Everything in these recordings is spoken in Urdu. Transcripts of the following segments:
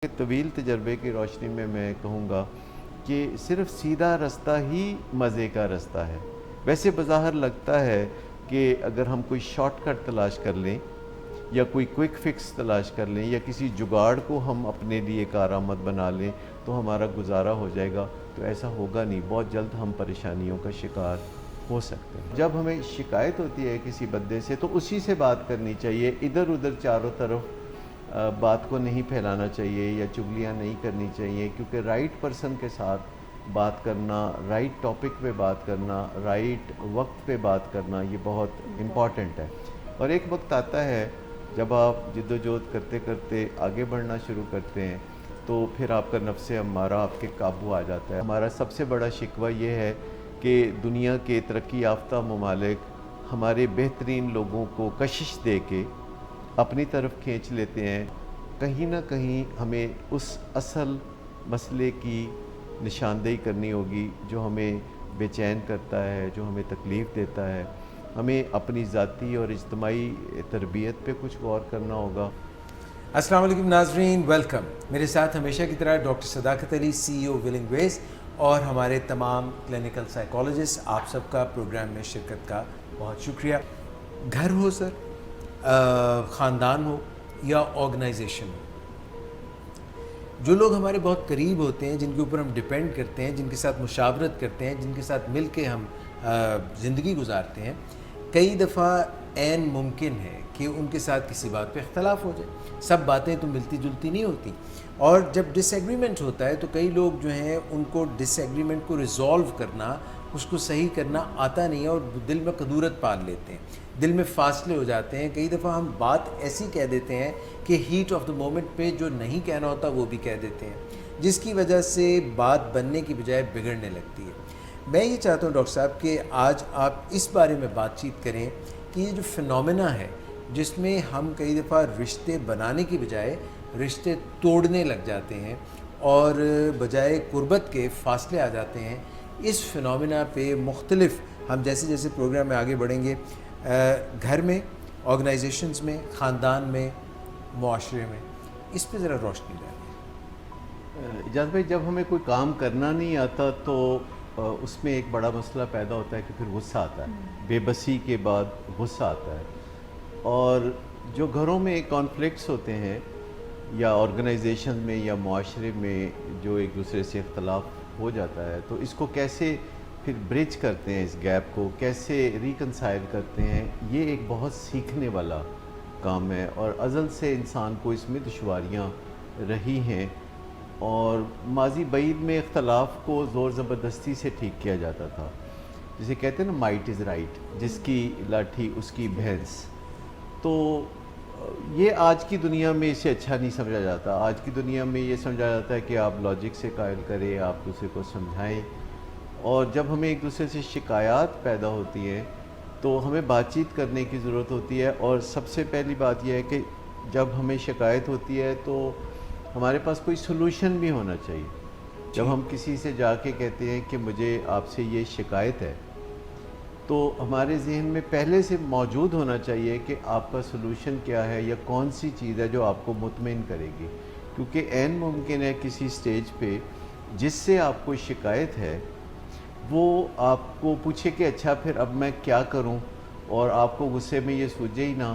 کہ طویل تجربے کی روشنی میں میں کہوں گا کہ صرف سیدھا راستہ ہی مزے کا راستہ ہے۔ ویسے بظاہر لگتا ہے کہ اگر ہم کوئی شارٹ کٹ تلاش کر لیں یا کوئی کوئک فکس تلاش کر لیں یا کسی جگاڑ کو ہم اپنے لیے کارآمد بنا لیں تو ہمارا گزارا ہو جائے گا، تو ایسا ہوگا نہیں۔ بہت جلد ہم پریشانیوں کا شکار ہو سکتے ہیں۔ جب ہمیں شکایت ہوتی ہے کسی بندے سے تو اسی سے بات کرنی چاہیے، ادھر ادھر چاروں طرف بات کو نہیں پھیلانا چاہیے یا چگلیاں نہیں کرنی چاہیے، کیونکہ رائٹ پرسن کے ساتھ بات کرنا، رائٹ ٹاپک پہ بات کرنا، رائٹ وقت پہ بات کرنا یہ بہت امپورٹنٹ ہے۔ اور ایک وقت آتا ہے جب آپ جد و جہد کرتے کرتے آگے بڑھنا شروع کرتے ہیں تو پھر آپ کا نفس امارہ آپ کے قابو آ جاتا ہے۔ ہمارا سب سے بڑا شکوہ یہ ہے کہ دنیا کے ترقی یافتہ ممالک ہمارے بہترین لوگوں کو کشش دے کے اپنی طرف کھینچ لیتے ہیں۔ کہیں نہ کہیں ہمیں اس اصل مسئلے کی نشاندہی کرنی ہوگی جو ہمیں بے چین کرتا ہے، جو ہمیں تکلیف دیتا ہے۔ ہمیں اپنی ذاتی اور اجتماعی تربیت پہ کچھ غور کرنا ہوگا۔ السلام علیکم ناظرین، ویلکم۔ میرے ساتھ ہمیشہ کی طرح ڈاکٹر صداقت علی، سی ای او ولنگ ویز، اور ہمارے تمام کلینکل سائیکالوجسٹ۔ آپ سب کا پروگرام میں شرکت کا بہت شکریہ۔ گھر ہو سر، خاندان ہو یا آرگنائزیشن ہو، جو لوگ ہمارے بہت قریب ہوتے ہیں، جن کے اوپر ہم ڈپینڈ کرتے ہیں، جن کے ساتھ مشاورت کرتے ہیں، جن کے ساتھ مل کے ہم زندگی گزارتے ہیں، کئی دفعہ عین ممکن ہے کہ ان کے ساتھ کسی بات پہ اختلاف ہو جائے۔ سب باتیں تو ملتی جلتی نہیں ہوتی، اور جب ڈس ایگریمنٹ ہوتا ہے تو کئی لوگ جو ہیں ان کو ڈس ایگریمنٹ کو ریزالو کرنا، اس کو صحیح کرنا آتا نہیں ہے، اور دل میں قدورت پال لیتے ہیں، دل میں فاصلے ہو جاتے ہیں۔ کئی دفعہ ہم بات ایسی کہہ دیتے ہیں کہ ہیٹ آف دا مومنٹ پہ جو نہیں کہنا ہوتا وہ بھی کہہ دیتے ہیں، جس کی وجہ سے بات بننے کی بجائے بگڑنے لگتی ہے۔ میں یہ چاہتا ہوں ڈاکٹر صاحب کہ آج آپ اس بارے میں بات چیت کریں کہ یہ جو فنومینا ہے جس میں ہم کئی دفعہ رشتے بنانے کی بجائے رشتے توڑنے لگ جاتے ہیں اور بجائے قربت کے فاصلے آ جاتے ہیں، اس فنومینا پہ مختلف ہم جیسے جیسے پروگرام میں آگے بڑھیں گے، گھر میں، آرگنائزیشنز میں، خاندان میں، معاشرے میں، اس پہ ذرا روشنی ڈالیں۔ اجاز بھائی، جب ہمیں کوئی کام کرنا نہیں آتا تو اس میں ایک بڑا مسئلہ پیدا ہوتا ہے کہ پھر غصہ آتا ہے، بے بسی کے بعد غصہ آتا ہے۔ اور جو گھروں میں کانفلکٹس ہوتے ہیں یا آرگنائزیشن میں یا معاشرے میں جو ایک دوسرے سے اختلاف ہو جاتا ہے، تو اس کو کیسے پھر برج کرتے ہیں، اس گیپ کو کیسے ریکنسائل کرتے ہیں، یہ ایک بہت سیکھنے والا کام ہے، اور ازل سے انسان کو اس میں دشواریاں رہی ہیں۔ اور ماضی بعید میں اختلاف کو زور زبردستی سے ٹھیک کیا جاتا تھا، جسے کہتے ہیں نا مائٹ از رائٹ، جس کی لاٹھی اس کی بھینس۔ تو یہ آج کی دنیا میں اسے اچھا نہیں سمجھا جاتا۔ آج کی دنیا میں یہ سمجھا جاتا ہے کہ آپ لاجک سے قائل کریں، آپ دوسرے کو سمجھائیں، اور جب ہمیں ایک دوسرے سے شکایات پیدا ہوتی ہیں تو ہمیں بات چیت کرنے کی ضرورت ہوتی ہے۔ اور سب سے پہلی بات یہ ہے کہ جب ہمیں شکایت ہوتی ہے تو ہمارے پاس کوئی سلوشن بھی ہونا چاہیے۔ جب ہم کسی سے جا کے کہتے ہیں کہ مجھے آپ سے یہ شکایت ہے، تو ہمارے ذہن میں پہلے سے موجود ہونا چاہیے کہ آپ کا سلوشن کیا ہے یا کون سی چیز ہے جو آپ کو مطمئن کرے گی، کیونکہ عین ممکن ہے کسی سٹیج پہ جس سے آپ کو شکایت ہے وہ آپ کو پوچھے کہ اچھا پھر اب میں کیا کروں، اور آپ کو غصے میں یہ سوجے ہی نہ،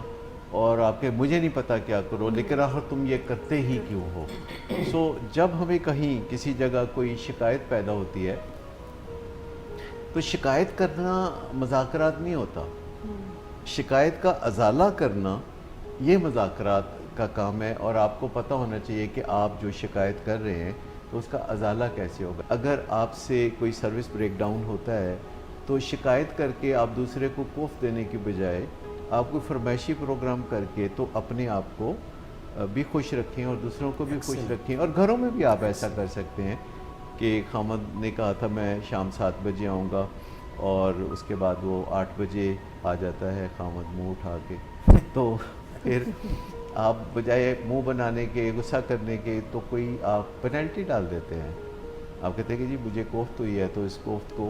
اور آپ کے مجھے نہیں پتا کیا کرو، لیکن آخر تم یہ کرتے ہی کیوں ہو۔ سو جب ہمیں کہیں کسی جگہ کوئی شکایت پیدا ہوتی ہے تو شکایت کرنا مذاکرات نہیں ہوتا، شکایت کا ازالہ کرنا یہ مذاکرات کا کام ہے، اور آپ کو پتہ ہونا چاہیے کہ آپ جو شکایت کر رہے ہیں تو اس کا ازالہ کیسے ہوگا۔ اگر آپ سے کوئی سروس بریک ڈاؤن ہوتا ہے تو شکایت کر کے آپ دوسرے کو کوف دینے کی بجائے آپ کوئی فرمائشی پروگرام کر کے تو اپنے آپ کو بھی خوش رکھیں اور دوسروں کو بھی خوش رکھیں۔ اور گھروں میں بھی آپ ایسا کر سکتے ہیں کہ خامد نے کہا تھا میں شام 7 بجے آؤں گا، اور اس کے بعد وہ 8 بجے آ جاتا ہے خامد منہ اٹھا کے، تو پھر آپ بجائے منہ بنانے کے، غصہ کرنے کے، تو کوئی آپ پینلٹی ڈال دیتے ہیں۔ آپ کہتے ہیں کہ جی مجھے کوفت ہوئی ہے تو اس کوفت کو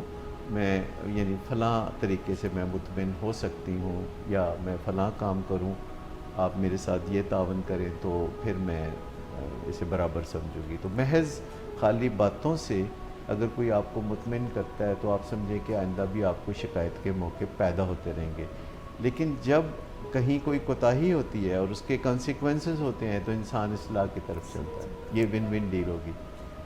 میں یعنی فلاں طریقے سے میں مطمئن ہو سکتی ہوں، یا میں فلاں کام کروں، آپ میرے ساتھ یہ تعاون کریں تو پھر میں جیسے برابر سمجھوں گی. تو محض خالی باتوں سے اگر کوئی آپ کو مطمئن کرتا ہے تو آپ سمجھیں کہ آئندہ بھی آپ کو شکایت کے موقع پیدا ہوتے رہیں گے. لیکن جب کہیں کوئی کوتاہی ہوتی ہے اور اس کے کانسیکوینسز ہوتے ہیں تو انسان اصلاح کی طرف چلتا ہے. یہ ون ون ڈیل ہوگی.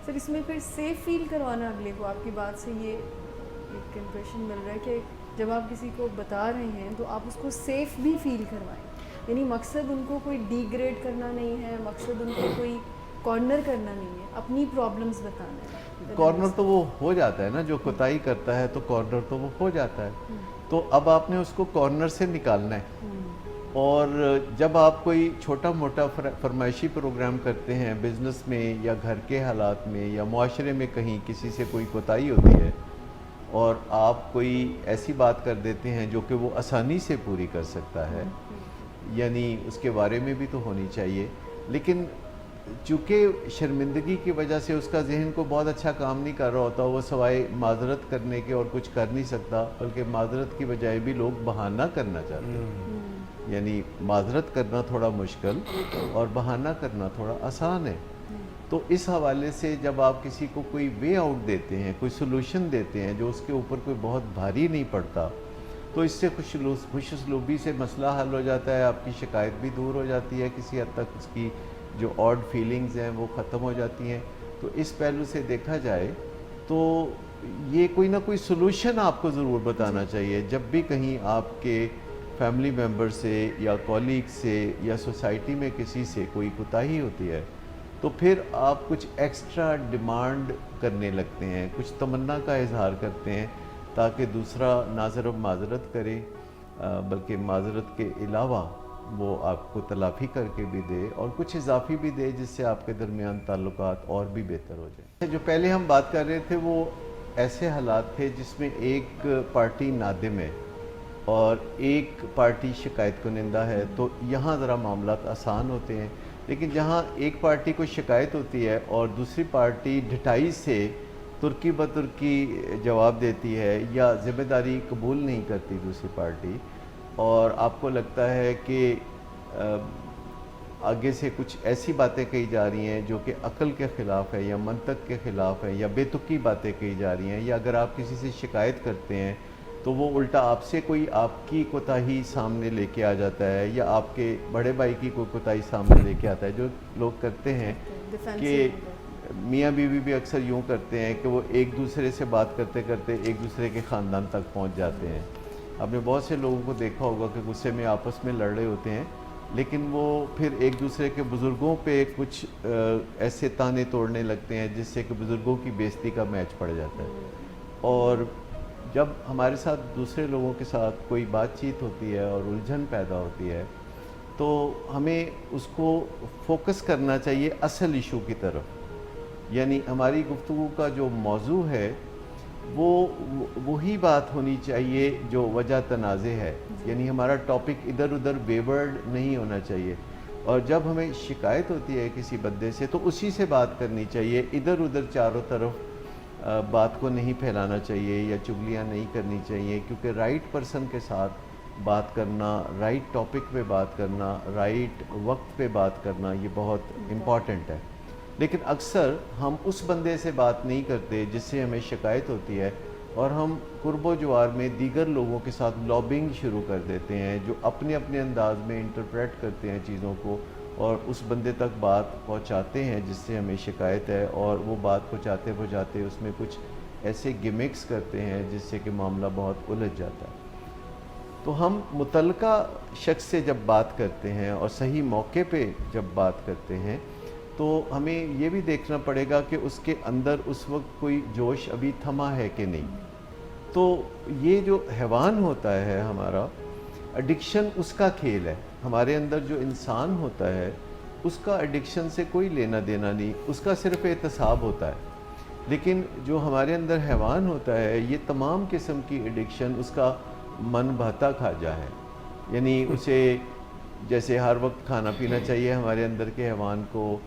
سر اس میں پھر سیف فیل کروانا اگلے کو، آپ کی بات سے یہ ایک امپریشن مل رہا ہے کہ جب آپ کسی کو بتا رہے ہیں تو آپ اس کو سیف بھی فیل کروائیں. یعنی مقصد ان کو کوئی ڈی گریڈ کرنا نہیں ہے، مقصد ان کو کوئی کارنر کرنا نہیں ہے، اپنی پرابلمس بتانا ہے. کارنر تو وہ ہو جاتا ہے نا، جو کوتاہی کرتا ہے تو کارنر تو وہ ہو جاتا ہے. تو اب آپ نے اس کو کارنر سے نکالنا ہے. اور جب آپ کوئی چھوٹا موٹا فرمائشی پروگرام کرتے ہیں بزنس میں یا گھر کے حالات میں یا معاشرے میں، کہیں کسی سے کوئی کوتاہی ہوتی ہے اور آپ کوئی ایسی بات کر دیتے ہیں جو کہ وہ آسانی سے پوری کر سکتا ہے، یعنی اس کے بارے میں بھی تو ہونی چاہیے. لیکن چونکہ شرمندگی کی وجہ سے اس کا ذہن کو بہت اچھا کام نہیں کر رہا ہوتا، وہ سوائے معذرت کرنے کے اور کچھ کر نہیں سکتا، بلکہ معذرت کی بجائے بھی لوگ بہانہ کرنا چاہتے ہیں. یعنی معذرت کرنا تھوڑا مشکل اور بہانہ کرنا تھوڑا آسان ہے. تو اس حوالے سے جب آپ کسی کو کوئی وے آؤٹ دیتے ہیں، کوئی سلوشن دیتے ہیں جو اس کے اوپر کوئی بہت بھاری نہیں پڑتا، تو اس سے خوش اسلوبی سے مسئلہ حل ہو جاتا ہے. آپ کی شکایت بھی دور ہو جاتی ہے، کسی حد تک اس کی جو آڈ فیلنگز ہیں وہ ختم ہو جاتی ہیں. تو اس پہلو سے دیکھا جائے تو یہ کوئی نہ کوئی سلوشن آپ کو ضرور بتانا چاہیے. جب بھی کہیں آپ کے فیملی ممبر سے یا کولیگ سے یا سوسائٹی میں کسی سے کوئی کوتاہی ہوتی ہے تو پھر آپ کچھ ایکسٹرا ڈیمانڈ کرنے لگتے ہیں، کچھ تمنا کا اظہار کرتے ہیں تاکہ دوسرا نہ صرف معذرت کرے بلکہ معذرت کے علاوہ وہ آپ کو تلافی کر کے بھی دے اور کچھ اضافی بھی دے، جس سے آپ کے درمیان تعلقات اور بھی بہتر ہو جائیں. جو پہلے ہم بات کر رہے تھے وہ ایسے حالات تھے جس میں ایک پارٹی نادم ہے اور ایک پارٹی شکایت کنندہ ہے، تو یہاں ذرا معاملات آسان ہوتے ہیں. لیکن جہاں ایک پارٹی کو شکایت ہوتی ہے اور دوسری پارٹی ڈھٹائی سے ترکی بترکی جواب دیتی ہے یا ذمہ داری قبول نہیں کرتی دوسری پارٹی، اور آپ کو لگتا ہے کہ آگے سے کچھ ایسی باتیں کہی جا رہی ہیں جو کہ عقل کے خلاف ہے یا منطق کے خلاف ہے یا بے تکی باتیں کہی جا رہی ہیں، یا اگر آپ کسی سے شکایت کرتے ہیں تو وہ الٹا آپ سے کوئی آپ کی کوتاہی سامنے لے کے آ جاتا ہے یا آپ کے بڑے بھائی کی کوئی کوتاہی سامنے لے کے آتا ہے. جو لوگ کرتے ہیں کہ میاں بیوی بھی اکثر یوں کرتے ہیں کہ وہ ایک دوسرے سے بات کرتے کرتے ایک دوسرے کے خاندان تک پہنچ جاتے ہیں. آپ نے بہت سے لوگوں کو دیکھا ہوگا کہ غصے میں آپس میں لڑ رہے ہوتے ہیں لیکن وہ پھر ایک دوسرے کے بزرگوں پہ کچھ ایسے تانے توڑنے لگتے ہیں جس سے کہ بزرگوں کی بے عزتی کا میچ پڑ جاتا ہے. اور جب ہمارے ساتھ دوسرے لوگوں کے ساتھ کوئی بات چیت ہوتی ہے اور الجھن پیدا ہوتی ہے تو ہمیں اس کو فوکس کرنا چاہیے اصل ایشو کی طرف. یعنی ہماری گفتگو کا جو موضوع ہے وہ وہی بات ہونی چاہیے جو وجہ تنازع ہے. یعنی ہمارا ٹاپک ادھر ادھر بیورڈ نہیں ہونا چاہیے. اور جب ہمیں شکایت ہوتی ہے کسی بندے سے تو اسی سے بات کرنی چاہیے، ادھر ادھر چاروں طرف بات کو نہیں پھیلانا چاہیے یا چگلیاں نہیں کرنی چاہیے. کیونکہ رائٹ پرسن کے ساتھ بات کرنا، رائٹ ٹاپک پہ بات کرنا، رائٹ وقت پہ بات کرنا یہ بہت امپورٹنٹ ہے. لیکن اکثر ہم اس بندے سے بات نہیں کرتے جس سے ہمیں شکایت ہوتی ہے اور ہم قرب و جوار میں دیگر لوگوں کے ساتھ لابنگ شروع کر دیتے ہیں جو اپنے اپنے انداز میں انٹرپریٹ کرتے ہیں چیزوں کو اور اس بندے تک بات پہنچاتے ہیں جس سے ہمیں شکایت ہے، اور وہ بات پہنچاتے اس میں کچھ ایسے گمکس کرتے ہیں جس سے کہ معاملہ بہت الجھ جاتا ہے. تو ہم متعلقہ شخص سے جب بات کرتے ہیں اور صحیح موقع پہ جب بات کرتے ہیں تو ہمیں یہ بھی دیکھنا پڑے گا کہ اس کے اندر اس وقت کوئی جوش ابھی تھما ہے کہ نہیں. تو یہ جو حیوان ہوتا ہے ہمارا، ایڈکشن اس کا کھیل ہے. ہمارے اندر جو انسان ہوتا ہے اس کا ایڈکشن سے کوئی لینا دینا نہیں، اس کا صرف احتساب ہوتا ہے. لیکن جو ہمارے اندر حیوان ہوتا ہے یہ تمام قسم کی ایڈکشن اس کا من بہتا کھاجا ہے. یعنی اسے جیسے ہر وقت کھانا پینا چاہیے ہمارے اندر کے حیوان کو،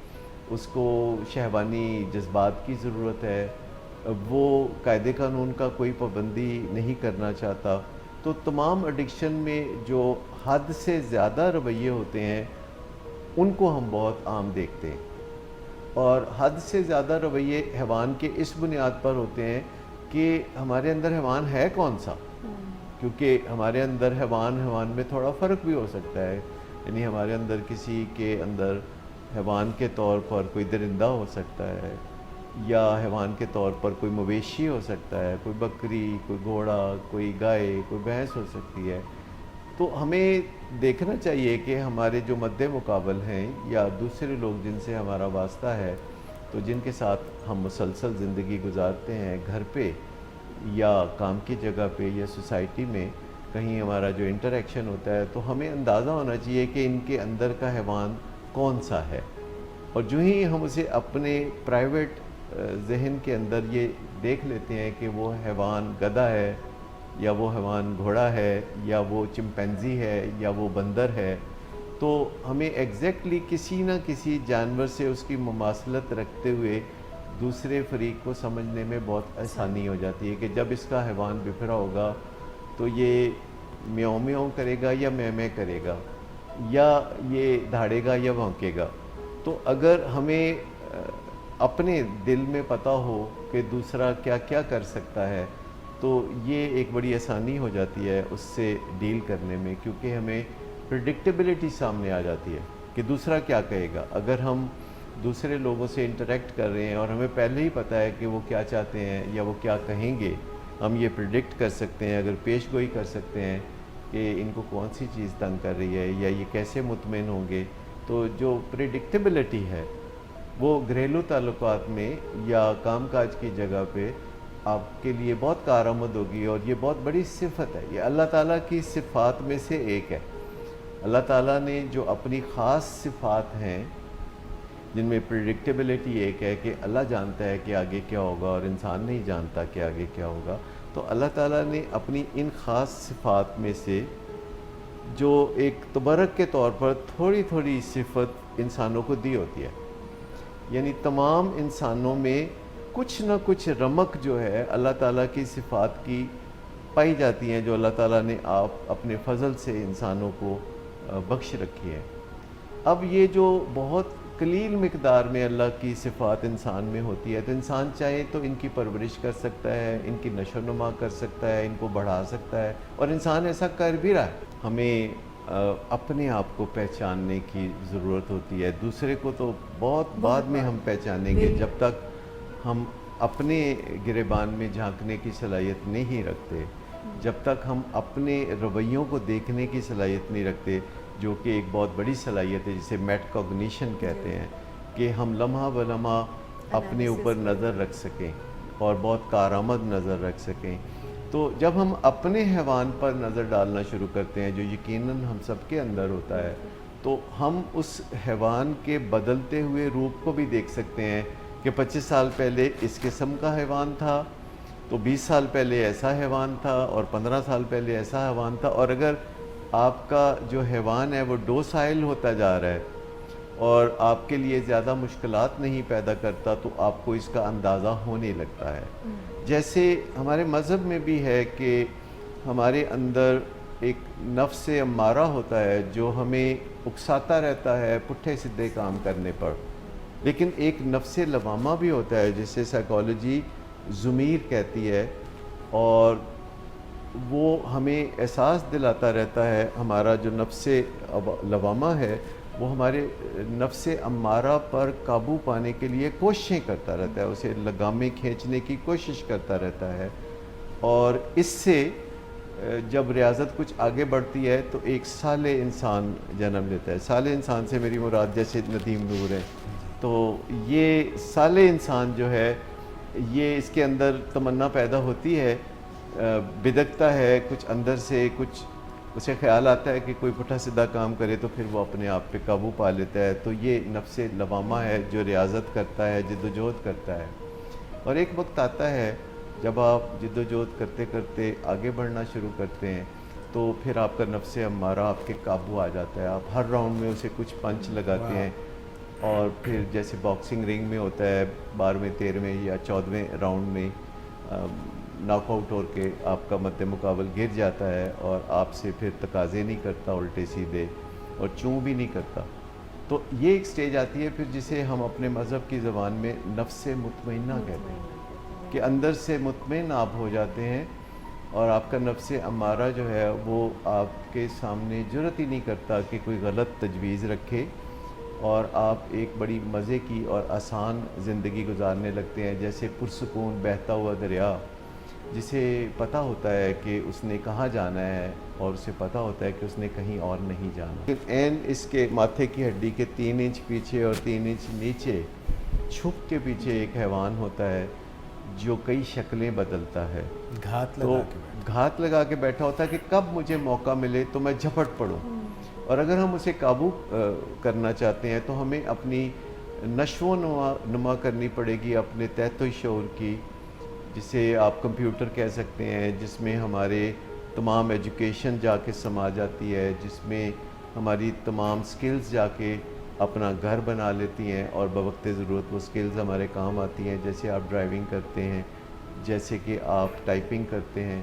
اس کو شہوانی جذبات کی ضرورت ہے، وہ قاعدے قانون کا کوئی پابندی نہیں کرنا چاہتا. تو تمام ایڈکشن میں جو حد سے زیادہ رویے ہوتے ہیں ان کو ہم بہت عام دیکھتے ہیں. اور حد سے زیادہ رویے حیوان کے اس بنیاد پر ہوتے ہیں کہ ہمارے اندر حیوان ہے کون سا، کیونکہ ہمارے اندر حیوان میں تھوڑا فرق بھی ہو سکتا ہے. یعنی ہمارے اندر کسی کے اندر حیوان کے طور پر کوئی درندہ ہو سکتا ہے، یا حیوان کے طور پر کوئی مویشی ہو سکتا ہے، کوئی بکری، کوئی گھوڑا، کوئی گائے، کوئی بھینس ہو سکتی ہے. تو ہمیں دیکھنا چاہیے کہ ہمارے جو مد مقابل ہیں یا دوسرے لوگ جن سے ہمارا واسطہ ہے، تو جن کے ساتھ ہم مسلسل زندگی گزارتے ہیں گھر پہ یا کام کی جگہ پہ یا سوسائٹی میں کہیں ہمارا جو انٹریکشن ہوتا ہے، تو ہمیں اندازہ ہونا چاہیے کہ ان کے اندر کا حیوان کون سا ہے. اور جو ہی ہم اسے اپنے پرائیویٹ ذہن کے اندر یہ دیکھ لیتے ہیں کہ وہ حیوان گدھا ہے، یا وہ حیوان گھوڑا ہے، یا وہ چمپینزی ہے، یا وہ بندر ہے، تو ہمیں ایگزیکٹلی کسی نہ کسی جانور سے اس کی مماثلت رکھتے ہوئے دوسرے فریق کو سمجھنے میں بہت آسانی ہو جاتی ہے کہ جب اس کا حیوان بکھرا ہوگا تو یہ میاؤں میاؤں کرے گا یا میں کرے گا، یا یہ دھاڑے گا یا بھونکے گا. تو اگر ہمیں اپنے دل میں پتہ ہو کہ دوسرا کیا کیا کر سکتا ہے، تو یہ ایک بڑی آسانی ہو جاتی ہے اس سے ڈیل کرنے میں، کیونکہ ہمیں پریڈکٹیبلٹی سامنے آ جاتی ہے کہ دوسرا کیا کہے گا. اگر ہم دوسرے لوگوں سے انٹریکٹ کر رہے ہیں اور ہمیں پہلے ہی پتہ ہے کہ وہ کیا چاہتے ہیں یا وہ کیا کہیں گے، ہم یہ پریڈکٹ کر سکتے ہیں، اگر پیش گوئی کر سکتے ہیں کہ ان کو کون سی چیز تنگ کر رہی ہے یا یہ کیسے مطمئن ہوں گے. تو جو پریڈکٹیبلٹی ہے وہ گھریلو تعلقات میں یا کام کاج کی جگہ پہ آپ کے لیے بہت کارآمد ہوگی، اور یہ بہت بڑی صفت ہے. یہ اللہ تعالیٰ کی صفات میں سے ایک ہے. اللہ تعالیٰ نے جو اپنی خاص صفات ہیں جن میں پریڈکٹیبلٹی ایک ہے کہ اللہ جانتا ہے کہ آگے کیا ہوگا اور انسان نہیں جانتا کہ آگے کیا ہوگا، تو اللہ تعالیٰ نے اپنی ان خاص صفات میں سے جو ایک تبرک کے طور پر تھوڑی تھوڑی صفت انسانوں کو دی ہوتی ہے. یعنی تمام انسانوں میں کچھ نہ کچھ رمق جو ہے اللہ تعالیٰ کی صفات کی پائی جاتی ہیں، جو اللہ تعالیٰ نے آپ اپنے فضل سے انسانوں کو بخش رکھی ہے. اب یہ جو بہت قلیل مقدار میں اللہ کی صفات انسان میں ہوتی ہے، تو انسان چاہے تو ان کی پرورش کر سکتا ہے، ان کی نشو و نما کر سکتا ہے، ان کو بڑھا سکتا ہے، اور انسان ایسا کر بھی رہا ہے. ہمیں اپنے آپ کو پہچاننے کی ضرورت ہوتی ہے. دوسرے کو تو بہت بعد میں ہم پہچانیں گے. جب تک ہم اپنے گریبان میں جھانکنے کی صلاحیت نہیں رکھتے، جب تک ہم اپنے رویوں کو دیکھنے کی صلاحیت نہیں رکھتے، جو کہ ایک بہت بڑی صلاحیت ہے جسے میٹ کوگنیشن کہتے ہیں، کہ ہم لمحہ بلمحہ اپنے اوپر نظر رکھ سکیں اور بہت کارآمد نظر رکھ سکیں. تو جب ہم اپنے حیوان پر نظر ڈالنا شروع کرتے ہیں، جو یقیناً ہم سب کے اندر ہوتا ہے، تو ہم اس حیوان کے بدلتے ہوئے روپ کو بھی دیکھ سکتے ہیں کہ 25 سال پہلے اس قسم کا حیوان تھا، تو 20 سال پہلے ایسا حیوان تھا، اور 15 سال پہلے ایسا حیوان تھا. اور اگر آپ کا جو حیوان ہے وہ ڈوسائل ہوتا جا رہا ہے اور آپ کے لیے زیادہ مشکلات نہیں پیدا کرتا، تو آپ کو اس کا اندازہ ہونے لگتا ہے. جیسے ہمارے مذہب میں بھی ہے کہ ہمارے اندر ایک نفس امارہ ہوتا ہے جو ہمیں اکساتا رہتا ہے پٹھے سدھے کام کرنے پر، لیکن ایک نفس لوامہ بھی ہوتا ہے جسے سائیکالوجی ضمیر کہتی ہے، اور وہ ہمیں احساس دلاتا رہتا ہے. ہمارا جو نفس لوامہ ہے وہ ہمارے نفس امارہ پر قابو پانے کے لیے کوششیں کرتا رہتا ہے، اسے لگامیں کھینچنے کی کوشش کرتا رہتا ہے. اور اس سے جب ریاضت کچھ آگے بڑھتی ہے تو ایک صالح انسان جنم لیتا ہے. صالح انسان سے میری مراد جیسے ندیم نور ہے، تو یہ صالح انسان جو ہے، یہ اس کے اندر تمنا پیدا ہوتی ہے، بدکتا ہے کچھ اندر سے، کچھ اسے خیال آتا ہے کہ کوئی پٹھا سیدھا کام کرے تو پھر وہ اپنے آپ پہ قابو پا لیتا ہے. تو یہ نفس لوامہ ہے جو ریاضت کرتا ہے، جد و جہد کرتا ہے. اور ایک وقت آتا ہے جب آپ جد و جہد کرتے کرتے آگے بڑھنا شروع کرتے ہیں، تو پھر آپ کا نفس امارہ آپ کے قابو آ جاتا ہے. آپ ہر راؤنڈ میں اسے کچھ پنچ لگاتے ہیں، اور پھر جیسے باکسنگ رنگ میں ہوتا ہے 12ویں 13ویں یا 14ویں راؤنڈ میں ناک آؤٹ ہو کے آپ کا مد مقابل گر جاتا ہے، اور آپ سے پھر تقاضے نہیں کرتا الٹے سیدھے، اور چوں بھی نہیں کرتا. تو یہ ایک سٹیج آتی ہے پھر جسے ہم اپنے مذہب کی زبان میں نفس مطمئنہ کہتے ہیں، کہ اندر سے مطمئن آپ ہو جاتے ہیں اور آپ کا نفس امارہ جو ہے وہ آپ کے سامنے جرأت ہی نہیں کرتا کہ کوئی غلط تجویز رکھے، اور آپ ایک بڑی مزے کی اور آسان زندگی گزارنے لگتے ہیں، جیسے پرسکون بہتا ہوا دریا جسے پتہ ہوتا ہے کہ اس نے کہاں جانا ہے اور اسے پتہ ہوتا ہے کہ اس نے کہیں اور نہیں جانا۔ لیکن عین اس کے ماتھے کی ہڈی کے 3 انچ پیچھے اور 3 انچ نیچے چھپ کے پیچھے ایک حیوان ہوتا ہے جو کئی شکلیں بدلتا ہے، گھات تو لگا کے گھات لگا کے بیٹھا ہوتا ہے کہ کب مجھے موقع ملے تو میں جھپٹ پڑوں، اور اگر ہم اسے قابو کرنا چاہتے ہیں تو ہمیں اپنی نشو و نما کرنی پڑے گی اپنے تحت شعور کی، جسے آپ کمپیوٹر کہہ سکتے ہیں، جس میں ہمارے تمام ایجوکیشن جا کے سما جاتی ہے، جس میں ہماری تمام سکلز جا کے اپنا گھر بنا لیتی ہیں اور بوقت ضرورت وہ سکلز ہمارے کام آتی ہیں، جیسے آپ ڈرائیونگ کرتے ہیں، جیسے کہ آپ ٹائپنگ کرتے ہیں۔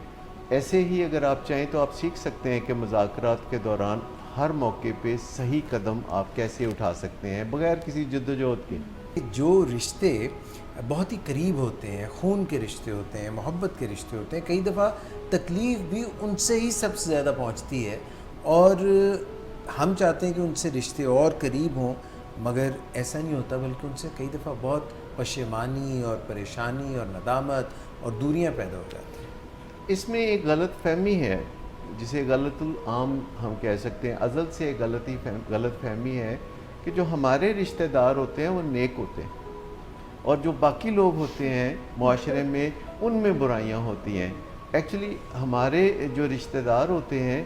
ایسے ہی اگر آپ چاہیں تو آپ سیکھ سکتے ہیں کہ مذاکرات کے دوران ہر موقع پہ صحیح قدم آپ کیسے اٹھا سکتے ہیں بغیر کسی جدوجہد کے۔ جو رشتے بہت ہی قریب ہوتے ہیں، خون کے رشتے ہوتے ہیں، محبت کے رشتے ہوتے ہیں، کئی دفعہ تکلیف بھی ان سے ہی سب سے زیادہ پہنچتی ہے، اور ہم چاہتے ہیں کہ ان سے رشتے اور قریب ہوں، مگر ایسا نہیں ہوتا، بلکہ ان سے کئی دفعہ بہت پشیمانی اور پریشانی اور ندامت اور دوریاں پیدا ہو جاتی ہیں۔ اس میں ایک غلط فہمی ہے جسے غلط العام ہم کہہ سکتے ہیں، ازل سے ایک غلط فہمی ہے کہ جو ہمارے رشتہ دار ہوتے ہیں وہ نیک ہوتے ہیں، اور جو باقی لوگ ہوتے ہیں معاشرے میں ان میں برائیاں ہوتی ہیں۔ ایکچولی ہمارے جو رشتہ دار ہوتے ہیں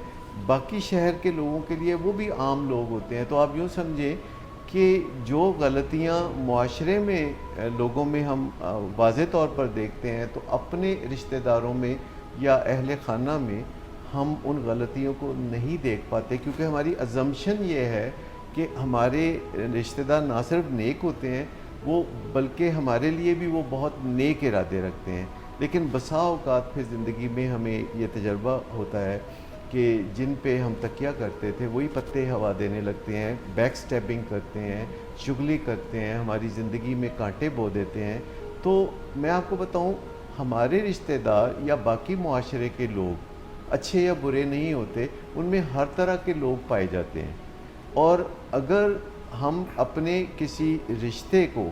باقی شہر کے لوگوں کے لیے وہ بھی عام لوگ ہوتے ہیں، تو آپ یوں سمجھیں کہ جو غلطیاں معاشرے میں لوگوں میں ہم واضح طور پر دیکھتے ہیں، تو اپنے رشتہ داروں میں یا اہل خانہ میں ہم ان غلطیوں کو نہیں دیکھ پاتے، کیونکہ ہماری ازمپشن یہ ہے کہ ہمارے رشتہ دار نہ صرف نیک ہوتے ہیں وہ، بلکہ ہمارے لیے بھی وہ بہت نیک ارادے رکھتے ہیں۔ لیکن بسا اوقات پھر زندگی میں ہمیں یہ تجربہ ہوتا ہے کہ جن پہ ہم تکیہ کرتے تھے وہی پتے ہوا دینے لگتے ہیں، بیک سٹیپنگ کرتے ہیں، چغلی کرتے ہیں، ہماری زندگی میں کانٹے بو دیتے ہیں۔ تو میں آپ کو بتاؤں، ہمارے رشتہ دار یا باقی معاشرے کے لوگ اچھے یا برے نہیں ہوتے، ان میں ہر طرح کے لوگ پائے جاتے ہیں، اور اگر ہم اپنے کسی رشتے کو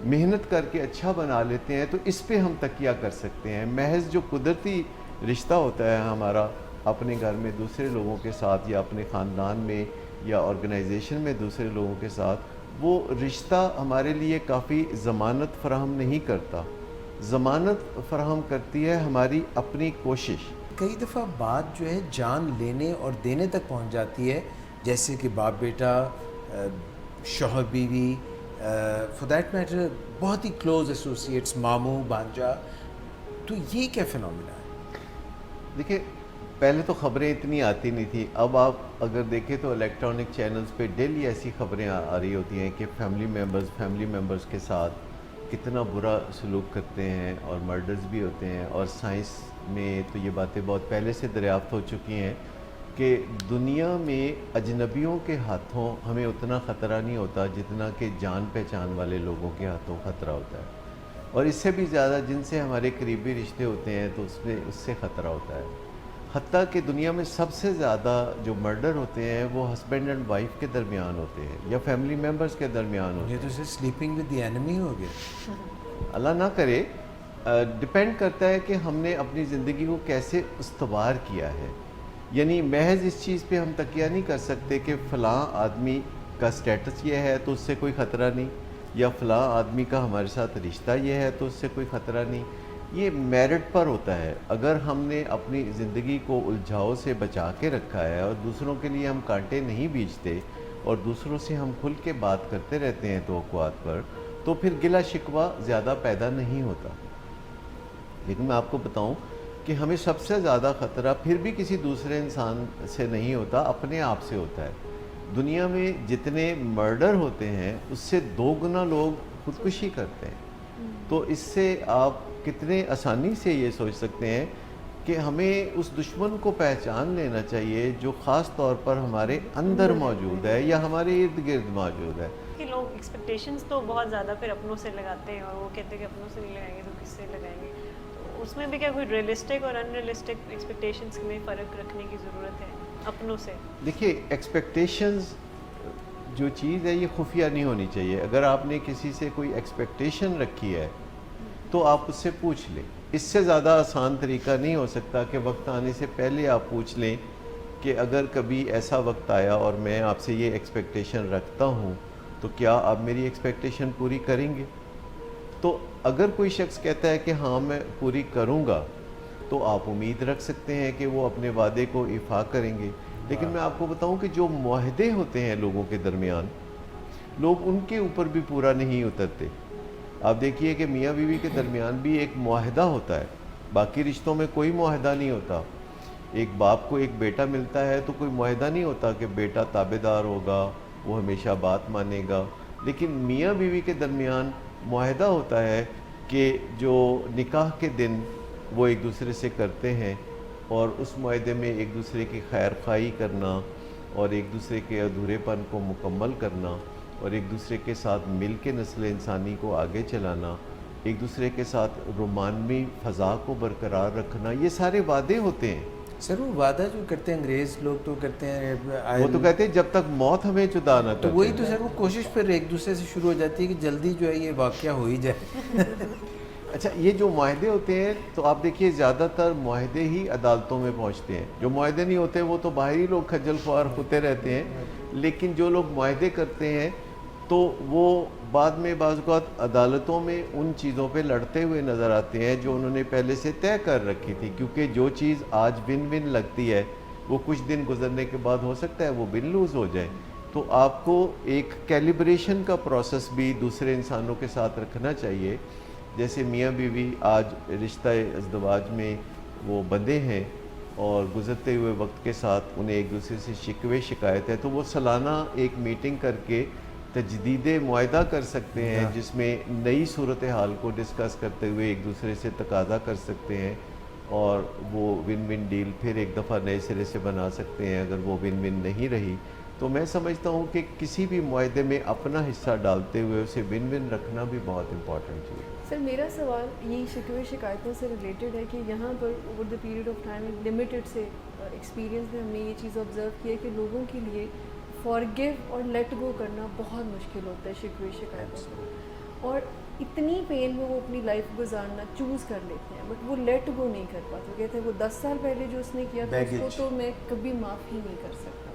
محنت کر کے اچھا بنا لیتے ہیں تو اس پہ ہم تکیہ کر سکتے ہیں۔ محض جو قدرتی رشتہ ہوتا ہے ہمارا اپنے گھر میں دوسرے لوگوں کے ساتھ، یا اپنے خاندان میں یا آرگنائزیشن میں دوسرے لوگوں کے ساتھ، وہ رشتہ ہمارے لیے کافی ضمانت فراہم نہیں کرتا۔ ضمانت فراہم کرتی ہے ہماری اپنی کوشش۔ کئی دفعہ بات جو ہے جان لینے اور دینے تک پہنچ جاتی ہے، جیسے کہ باپ بیٹا، شوہر بیوی، فور دیٹ میٹر بہت ہی کلوز ایسوسیٹس، ماموں بھانجا، تو یہ کیا فنومینا ہے؟ دیکھیں، پہلے تو خبریں اتنی آتی نہیں تھیں، اب آپ اگر دیکھیں تو الیکٹرانک چینلز پہ ڈیلی ایسی خبریں آ رہی ہوتی ہیں کہ فیملی ممبرز کے ساتھ کتنا برا سلوک کرتے ہیں اور مرڈرز بھی ہوتے ہیں، اور سائنس میں تو یہ باتیں بہت پہلے سے دریافت ہو چکی ہیں کہ دنیا میں اجنبیوں کے ہاتھوں ہمیں اتنا خطرہ نہیں ہوتا جتنا کہ جان پہچان والے لوگوں کے ہاتھوں خطرہ ہوتا ہے، اور اس سے بھی زیادہ جن سے ہمارے قریبی رشتے ہوتے ہیں تو اس سے خطرہ ہوتا ہے۔ حتیٰ کہ دنیا میں سب سے زیادہ جو مرڈر ہوتے ہیں وہ ہسبینڈ اینڈ وائف کے درمیان ہوتے ہیں یا فیملی ممبرز کے درمیان ہوتے ہیں۔ یہ تو صرف سلیپنگ ود دی اینمی ہو گیا۔ اللہ نہ کرے، ڈپینڈ کرتا ہے کہ ہم نے اپنی زندگی کو کیسے استوار کیا ہے۔ یعنی محض اس چیز پہ ہم تکیہ نہیں کر سکتے کہ فلاں آدمی کا سٹیٹس یہ ہے تو اس سے کوئی خطرہ نہیں، یا فلاں آدمی کا ہمارے ساتھ رشتہ یہ ہے تو اس سے کوئی خطرہ نہیں۔ یہ میرٹ پر ہوتا ہے۔ اگر ہم نے اپنی زندگی کو الجھاؤ سے بچا کے رکھا ہے اور دوسروں کے لیے ہم کانٹے نہیں بیچتے اور دوسروں سے ہم کھل کے بات کرتے رہتے ہیں توقعات پر، تو پھر گلہ شکوہ زیادہ پیدا نہیں ہوتا۔ لیکن میں آپ کو بتاؤں کہ ہمیں سب سے زیادہ خطرہ پھر بھی کسی دوسرے انسان سے نہیں ہوتا، اپنے آپ سے ہوتا ہے۔ دنیا میں جتنے مرڈر ہوتے ہیں اس سے 2 گنا لوگ خودکشی کرتے ہیں، تو اس سے آپ کتنے آسانی سے یہ سوچ سکتے ہیں کہ ہمیں اس دشمن کو پہچان لینا چاہیے جو خاص طور پر ہمارے اندر موجود ہے یا ہمارے ارد گرد موجود ہے. کہ لوگ ایکسپیکٹیشنز تو بہت زیادہ پھر اپنوں سے لگاتے ہیں، اور وہ کہتے ہیں کہ اپنوں سے نہیں لگائیں گے تو کس سے لگائیں گے. تو اس میں بھی کیا کوئی ریئلسٹک اور ان ریئلسٹک ایکسپیکٹیشنز میں فرق رکھنے کی ضرورت ہے اپنوں سے؟ دیکھیے ایکسپیکٹیشنز جو چیز ہے یہ خفیہ نہیں ہونی چاہیے. اگر آپ نے کسی سے کوئی ایکسپیکٹیشن رکھی ہے تو آپ اس سے پوچھ لیں. اس سے زیادہ آسان طریقہ نہیں ہو سکتا کہ وقت آنے سے پہلے آپ پوچھ لیں کہ اگر کبھی ایسا وقت آیا اور میں آپ سے یہ ایکسپیکٹیشن رکھتا ہوں تو کیا آپ میری ایکسپیکٹیشن پوری کریں گے. تو اگر کوئی شخص کہتا ہے کہ ہاں میں پوری کروں گا تو آپ امید رکھ سکتے ہیں کہ وہ اپنے وعدے کو ایفا کریں گے. لیکن میں آپ کو بتاؤں کہ جو معاہدے ہوتے ہیں لوگوں کے درمیان، لوگ ان کے اوپر بھی پورا نہیں اترتے. آپ دیکھیے کہ میاں بیوی کے درمیان بھی ایک معاہدہ ہوتا ہے، باقی رشتوں میں کوئی معاہدہ نہیں ہوتا. ایک باپ کو ایک بیٹا ملتا ہے تو کوئی معاہدہ نہیں ہوتا کہ بیٹا تابع دار ہوگا، وہ ہمیشہ بات مانے گا. لیکن میاں بیوی کے درمیان معاہدہ ہوتا ہے کہ جو نکاح کے دن وہ ایک دوسرے سے کرتے ہیں، اور اس معاہدے میں ایک دوسرے کی خیر خواہی کرنا اور ایک دوسرے کے ادھورے پن کو مکمل کرنا اور ایک دوسرے کے ساتھ مل کے نسل انسانی کو آگے چلانا، ایک دوسرے کے ساتھ رومانوی فضا کو برقرار رکھنا، یہ سارے وعدے ہوتے ہیں. سر وہ وعدہ جو کرتے ہیں انگریز لوگ تو کرتے ہیں، وہ تو کہتے ہیں جب تک موت ہمیں جدا نہ تو کر وہی دے. تو سر وہ کوشش پھر ایک دوسرے سے شروع ہو جاتی ہے کہ جلدی جو ہے یہ واقعہ ہو ہی جائے. اچھا یہ جو معاہدے ہوتے ہیں تو آپ دیکھیے زیادہ تر معاہدے ہی عدالتوں میں پہنچتے ہیں. جو معاہدے نہیں ہوتے وہ تو باہری لوگ خجل خوار ہوتے رہتے ہیں. لیکن جو لوگ معاہدے کرتے ہیں تو وہ بعد میں بعض اوقات عدالتوں میں ان چیزوں پہ لڑتے ہوئے نظر آتے ہیں جو انہوں نے پہلے سے طے کر رکھی تھی. کیونکہ جو چیز آج ون ون لگتی ہے وہ کچھ دن گزرنے کے بعد ہو سکتا ہے وہ ون لوز ہو جائے. تو آپ کو ایک کیلیبریشن کا پروسیس بھی دوسرے انسانوں کے ساتھ رکھنا چاہیے. جیسے میاں بیوی آج رشتہ ازدواج میں وہ بندھے ہیں اور گزرتے ہوئے وقت کے ساتھ انہیں ایک دوسرے سے شکوے شکایت ہے تو وہ سالانہ ایک میٹنگ کر کے تجدید معاہدہ کر سکتے ہیں جس میں نئی صورتحال کو ڈسکس کرتے ہوئے ایک دوسرے سے تقاضا کر سکتے ہیں اور وہ ون ون ڈیل پھر ایک دفعہ نئے سرے سے بنا سکتے ہیں. اگر وہ ون ون نہیں رہی تو میں سمجھتا ہوں کہ کسی بھی معاہدے میں اپنا حصہ ڈالتے ہوئے اسے ون ون رکھنا بھی بہت امپورٹنٹ چیز ہے. سر میرا سوال یہی شکوے شکایتوں سے ریلیٹڈ ہے کہ یہاں پر over the period of time limited سے ایکسپیرینس میں ہم نے یہ چیز آبزرو کی ہے کہ لوگوں کے لیے فارگیو اور لیٹ گو کرنا بہت مشکل ہوتا ہے شکوے شکایتوں سے، اور اتنی پین میں وہ اپنی لائف گزارنا چوز کر لیتے ہیں بٹ وہ لیٹ گو نہیں کر پاتے. کہتے ہیں وہ 10 سال پہلے جو اس نے کیا تھا اس کو تو میں کبھی معاف ہی نہیں کر سکتا.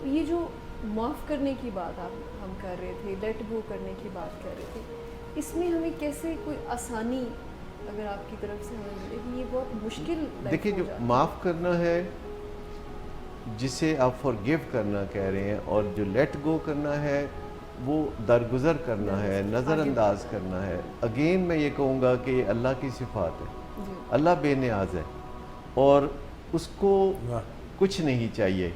تو یہ جو معاف کرنے کی بات ہم کر رہے تھے، لیٹ گو کرنے کی بات کر رہے تھے، اس میں ہمیں کیسے کوئی آسانی اگر آپ کی طرف سے ہمیں ملے کہ یہ بہت مشکل دیکھیے جو معاف کرنا ہے جسے آپ فارگیو کرنا کہہ رہے ہیں، اور جو لیٹ گو کرنا ہے وہ درگزر کرنا ہے، نظر انداز کرنا ہے. اگین میں یہ کہوں گا کہ یہ اللہ کی صفات ہے. اللہ بے نیاز ہے اور اس کو کچھ نہیں چاہیے.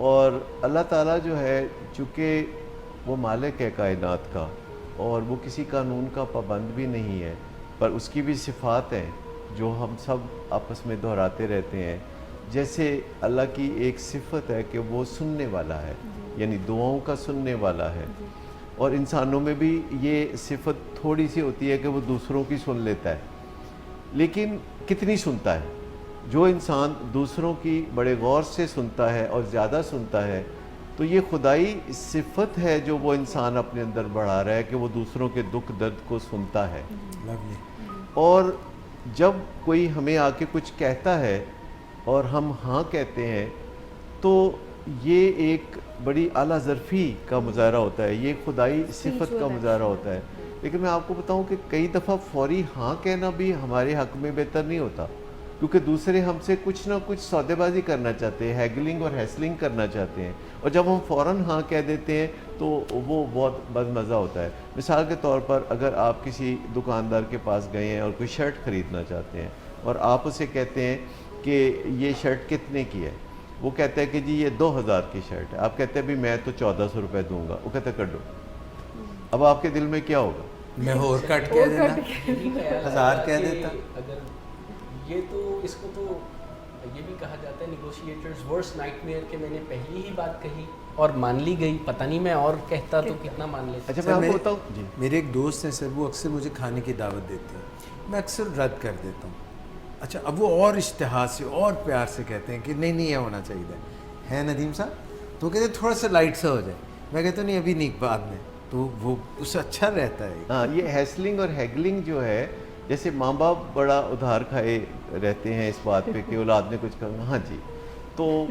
اور اللہ تعالیٰ جو ہے چونکہ وہ مالک ہے کائنات کا اور وہ کسی قانون کا پابند بھی نہیں ہے، پر اس کی بھی صفات ہیں جو ہم سب آپس میں دہراتے رہتے ہیں. جیسے اللہ کی ایک صفت ہے کہ وہ سننے والا ہے، یعنی دعاؤں کا سننے والا ہے. اور انسانوں میں بھی یہ صفت تھوڑی سی ہوتی ہے کہ وہ دوسروں کی سن لیتا ہے، لیکن کتنی سنتا ہے؟ جو انسان دوسروں کی بڑے غور سے سنتا ہے اور زیادہ سنتا ہے تو یہ خدائی صفت ہے جو وہ انسان اپنے اندر بڑھا رہا ہے کہ وہ دوسروں کے دکھ درد کو سنتا ہے. اور جب کوئی ہمیں آ کے کچھ کہتا ہے اور ہم ہاں کہتے ہیں تو یہ ایک بڑی اعلیٰ ظرفی کا مظاہرہ ہوتا ہے، یہ خدائی صفت کا مظاہرہ ہوتا ہے. لیکن میں آپ کو بتاؤں کہ کئی دفعہ فوری ہاں کہنا بھی ہمارے حق میں بہتر نہیں ہوتا، کیونکہ دوسرے ہم سے کچھ نہ کچھ سودے بازی کرنا چاہتے ہیں، ہیگلنگ اور ہیسلنگ کرنا چاہتے ہیں، اور جب ہم فوراً ہاں کہہ دیتے ہیں تو وہ بہت بد مزہ ہوتا ہے. مثال کے طور پر اگر آپ کسی دکاندار کے پاس گئے ہیں اور کوئی شرٹ خریدنا چاہتے ہیں اور آپ اسے کہتے ہیں کہ یہ شرٹ کتنے کی ہے، وہ کہتا ہے کہ جی یہ 2000 کی شرٹ ہے. آپ کہتے ہیں بھی میں تو 1400 روپے دوں گا، وہ کہتا ہے کر دو. اب آپ کے دل میں کیا ہوگا؟ میں اور کٹ کہہ دیتا، 1000 کہہ دیتا. اگر یہ تو اس کو تو یہ بھی کہا جاتا ہے نیگوشیٹرز ورسٹ نائٹ میئر کہ میں نے پہلی ہی بات کہی اور مان لی گئی. پتہ نہیں میں اور کہتا تو کتنا مان لیتا. اچھا میں آپ کو بتاؤں جی میرے ایک دوست ہیں سر, وہ اکثر مجھے کھانے کی دعوت دیتے ہیں, میں اکثر رد کر دیتا ہوں. اچھا اب وہ اور اشتہا سے اور پیار سے کہتے ہیں کہ نہیں نہیں یہ ہونا چاہیے ہے ندیم صاحب, تو کہتے ہیں تھوڑا سا لائٹ سا ہو جائے. میں کہتا ہوں نہیں ابھی نہیں بعد میں, تو وہ اس سے اچھا رہتا ہے. ہاں یہ ہیسلنگ اور ہیگلنگ جو ہے, جیسے ماں باپ بڑا ادھار کھائے رہتے ہیں اس بات پہ کہ اولاد نے کچھ کہا, ہاں جی, تو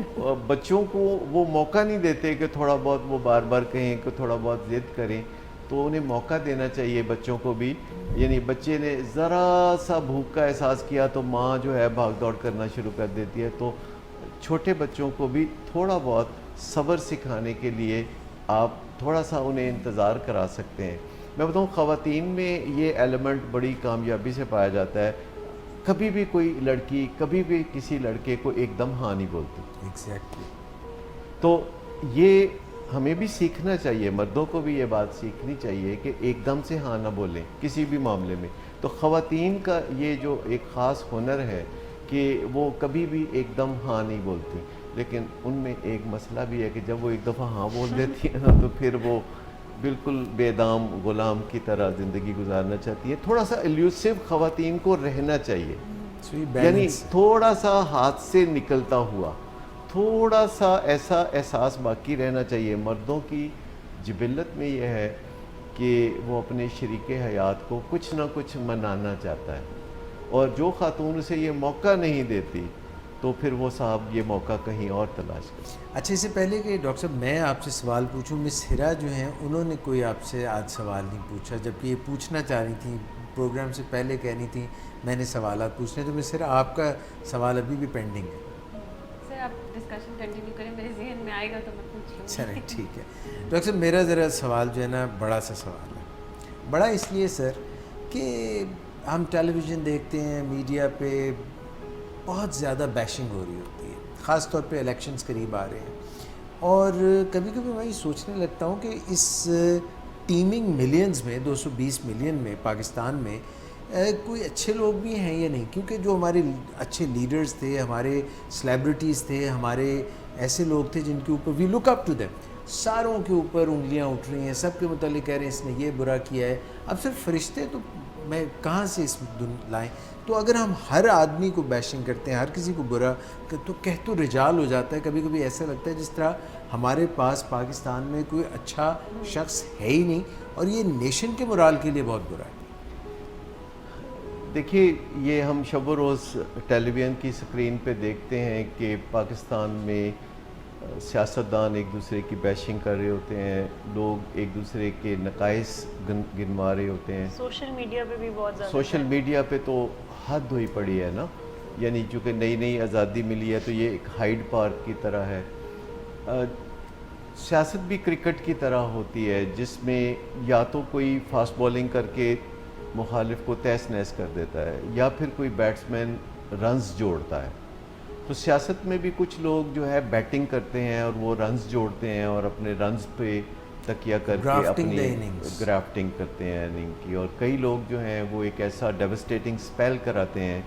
بچوں کو وہ موقع نہیں دیتے کہ تھوڑا بہت وہ بار بار کہیں, کہ تھوڑا بہت ضد کریں, تو انہیں موقع دینا چاہیے بچوں کو بھی. یعنی بچے نے ذرا سا بھوک کا احساس کیا تو ماں جو ہے بھاگ دوڑ کرنا شروع کر دیتی ہے. تو چھوٹے بچوں کو بھی تھوڑا بہت صبر سکھانے کے لیے آپ تھوڑا سا انہیں انتظار کرا سکتے ہیں. میں بتاؤں خواتین میں یہ ایلیمنٹ بڑی کامیابی سے پایا جاتا ہے. کبھی بھی کوئی لڑکی کبھی بھی کسی لڑکے کو ایک دم ہاں نہیں بولتی. ایگزیکٹلی. تو یہ ہمیں بھی سیکھنا چاہیے, مردوں کو بھی یہ بات سیکھنی چاہیے کہ ایک دم سے ہاں نہ بولیں کسی بھی معاملے میں. تو خواتین کا یہ جو ایک خاص ہنر ہے کہ وہ کبھی بھی ایک دم ہاں نہیں بولتی, لیکن ان میں ایک مسئلہ بھی ہے کہ جب وہ ایک دفعہ ہاں بول دیتی ہے نا تو پھر وہ بالکل بے دام غلام کی طرح زندگی گزارنا چاہتی ہے. تھوڑا سا ایلیوسو خواتین کو رہنا چاہیے, یعنی تھوڑا سا ہاتھ سے نکلتا ہوا, تھوڑا سا ایسا احساس باقی رہنا چاہیے. مردوں کی جبلت میں یہ ہے کہ وہ اپنے شریک حیات کو کچھ نہ کچھ منانا چاہتا ہے, اور جو خاتون اسے یہ موقع نہیں دیتی تو پھر وہ صاحب یہ موقع کہیں اور تلاش کرے. اچھا اس سے پہلے کہ ڈاکٹر صاحب میں آپ سے سوال پوچھوں, مس ہرا جو ہیں انہوں نے کوئی آپ سے آج سوال نہیں پوچھا, جبکہ یہ پوچھنا چاہ رہی تھیں, پروگرام سے پہلے کہنی تھی میں نے سوالات پوچھنے. تو مس ہرا آپ کا سوال ابھی بھی پینڈنگ ہے. سر آپ ڈسکشن کنٹینیو کریں, میرے ذہن میں آئے گا تو میں پوچھ لوں گی. چلیں ٹھیک ہے. ڈاکٹر صاحب میرا ذرا سوال جو ہے نا بڑا سا سوال ہے. بڑا اس لیے سر کہ ہم ٹیلی ویژن دیکھتے ہیں, میڈیا پہ بہت زیادہ بیشنگ ہو رہی ہوتی ہے, خاص طور پہ الیکشنز قریب آ رہے ہیں, اور کبھی کبھی میں یہ سوچنے لگتا ہوں کہ اس ٹیمنگ ملینز میں 220 ملین میں پاکستان میں کوئی اچھے لوگ بھی ہیں یا نہیں, کیونکہ جو ہمارے اچھے لیڈرز تھے, ہمارے سیلیبریٹیز تھے, ہمارے ایسے لوگ تھے جن کے اوپر وی لک اپ ٹو دیم, ساروں کے اوپر انگلیاں اٹھ رہی ہیں, سب کے متعلق کہہ رہے ہیں اس نے یہ برا کیا ہے. اب صرف فرشتے تو میں کہاں سے اس لائیں. تو اگر ہم ہر آدمی کو بیشنگ کرتے ہیں, ہر کسی کو برا, تو کہہ تو رجال ہو جاتا ہے. کبھی کبھی ایسا لگتا ہے جس طرح ہمارے پاس پاکستان میں کوئی اچھا شخص ہے ہی نہیں, اور یہ نیشن کے مورال کے لیے بہت برا ہے. دیکھیے یہ ہم شب و روز ٹیلی ویژن کی سکرین پہ دیکھتے ہیں کہ پاکستان میں سیاستدان ایک دوسرے کی بیشنگ کر رہے ہوتے ہیں, لوگ ایک دوسرے کے نقائص گنوا رہے ہوتے ہیں. سوشل میڈیا پہ بھی بہت زیادہ, سوشل میڈیا پہ تو حد ہوئی پڑی ہے نا, یعنی چونکہ نئی نئی آزادی ملی ہے تو یہ ایک ہائیڈ پارک کی طرح ہے. سیاست بھی کرکٹ کی طرح ہوتی ہے جس میں یا تو کوئی فاسٹ بولنگ کر کے مخالف کو تہس نہس کر دیتا ہے, یا پھر کوئی بیٹسمین رنز جوڑتا ہے. تو سیاست میں بھی کچھ لوگ جو ہے بیٹنگ کرتے ہیں اور وہ رنز جوڑتے ہیں اور اپنے رنز پہ تکیہ کر کے اپنی گرافٹنگ کرتے ہیں اننگ کی. اور کئی لوگ جو ہیں وہ ایک ایسا ڈیوسٹیٹنگ سپیل کراتے ہیں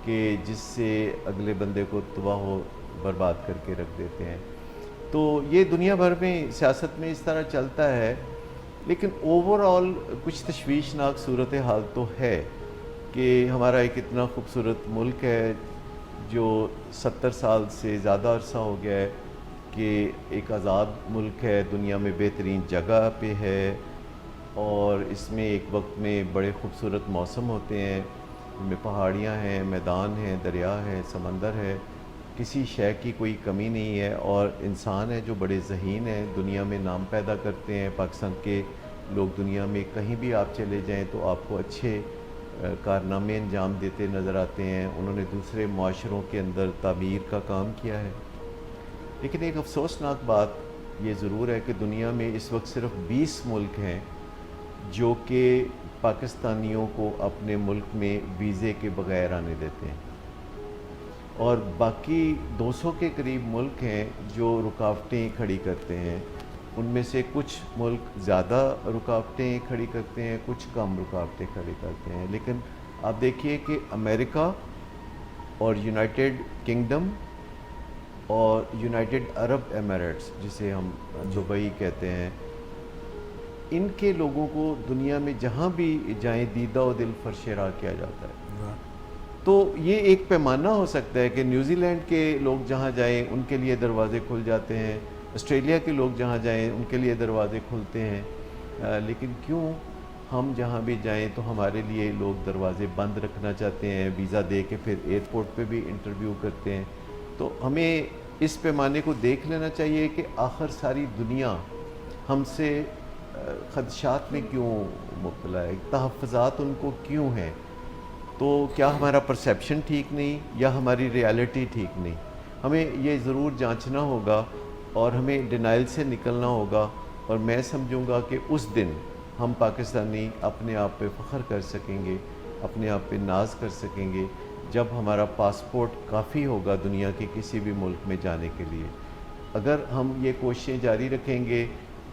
کہ جس سے اگلے بندے کو تباہ و برباد کر کے رکھ دیتے ہیں. تو یہ دنیا بھر میں سیاست میں اس طرح چلتا ہے, لیکن اوور آل کچھ تشویشناک صورتحال تو ہے کہ ہمارا ایک اتنا خوبصورت ملک ہے جو 70 سال سے زیادہ عرصہ ہو گیا ہے کہ ایک آزاد ملک ہے, دنیا میں بہترین جگہ پہ ہے, اور اس میں ایک وقت میں بڑے خوبصورت موسم ہوتے ہیں, ان میں پہاڑیاں ہیں, میدان ہیں, دریا ہے, سمندر ہے, کسی شے کی کوئی کمی نہیں ہے, اور انسان ہے جو بڑے ذہین ہیں, دنیا میں نام پیدا کرتے ہیں. پاکستان کے لوگ دنیا میں کہیں بھی آپ چلے جائیں تو آپ کو اچھے کارنامے انجام دیتے نظر آتے ہیں. انہوں نے دوسرے معاشروں کے اندر تعمیر کا کام کیا ہے. لیکن ایک افسوسناک بات یہ ضرور ہے کہ دنیا میں اس وقت صرف 20 ملک ہیں جو کہ پاکستانیوں کو اپنے ملک میں ویزے کے بغیر آنے دیتے ہیں, اور باقی 200 کے قریب ملک ہیں جو رکاوٹیں کھڑی کرتے ہیں. ان میں سے کچھ ملک زیادہ رکاوٹیں کھڑی کرتے ہیں, کچھ کم رکاوٹیں کھڑی کرتے ہیں. لیکن آپ دیکھیے کہ امریکہ اور یونائٹڈ کنگڈم اور یونائٹڈ عرب ایمریٹس جسے ہم دبئی کہتے ہیں، ان کے لوگوں کو دنیا میں جہاں بھی جائیں دیدہ و دل فرش راہ کیا جاتا ہے. تو یہ ایک پیمانہ ہو سکتا ہے کہ نیوزی لینڈ کے لوگ جہاں جائیں ان کے لیے دروازے کھل جاتے ہیں، آسٹریلیا کے لوگ جہاں جائیں ان کے لیے دروازے کھلتے ہیں، لیکن کیوں ہم جہاں بھی جائیں تو ہمارے لیے لوگ دروازے بند رکھنا چاہتے ہیں، ویزا دے کے پھر ایئرپورٹ پہ بھی انٹرویو کرتے ہیں. تو ہمیں اس پیمانے کو دیکھ لینا چاہیے کہ آخر ساری دنیا ہم سے خدشات میں کیوں مبتلا ہے، تحفظات ان کو کیوں ہیں. تو کیا ہمارا پرسیپشن ٹھیک نہیں یا ہماری ریالٹی ٹھیک نہیں؟ ہمیں یہ ضرور جانچنا ہوگا اور ہمیں ڈینائل سے نکلنا ہوگا. اور میں سمجھوں گا کہ اس دن ہم پاکستانی اپنے آپ پہ فخر کر سکیں گے، اپنے آپ پہ ناز کر سکیں گے جب ہمارا پاسپورٹ کافی ہوگا دنیا کے کسی بھی ملک میں جانے کے لیے. اگر ہم یہ کوششیں جاری رکھیں گے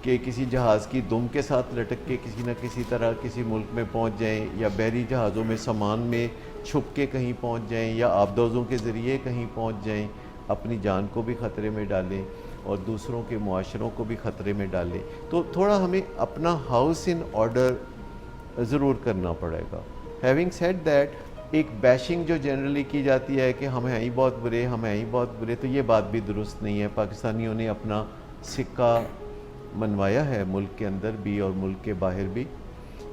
کہ کسی جہاز کی دم کے ساتھ لٹک کے کسی نہ کسی طرح کسی ملک میں پہنچ جائیں، یا بحری جہازوں میں سامان میں چھپ کے کہیں پہنچ جائیں، یا آبدوزوں کے ذریعے کہیں پہنچ جائیں، اپنی جان کو بھی خطرے میں ڈالیں اور دوسروں کے معاشروں کو بھی خطرے میں ڈالیں، تو تھوڑا ہمیں اپنا ہاؤس ان آرڈر ضرور کرنا پڑے گا. ہیونگ سیڈ دیٹ، ایک بیشنگ جو جنرلی کی جاتی ہے کہ ہم ہیں ہی بہت برے، ہم ہیں ہی بہت برے، تو یہ بات بھی درست نہیں ہے. پاکستانیوں نے اپنا سکہ منوایا ہے ملک کے اندر بھی اور ملک کے باہر بھی.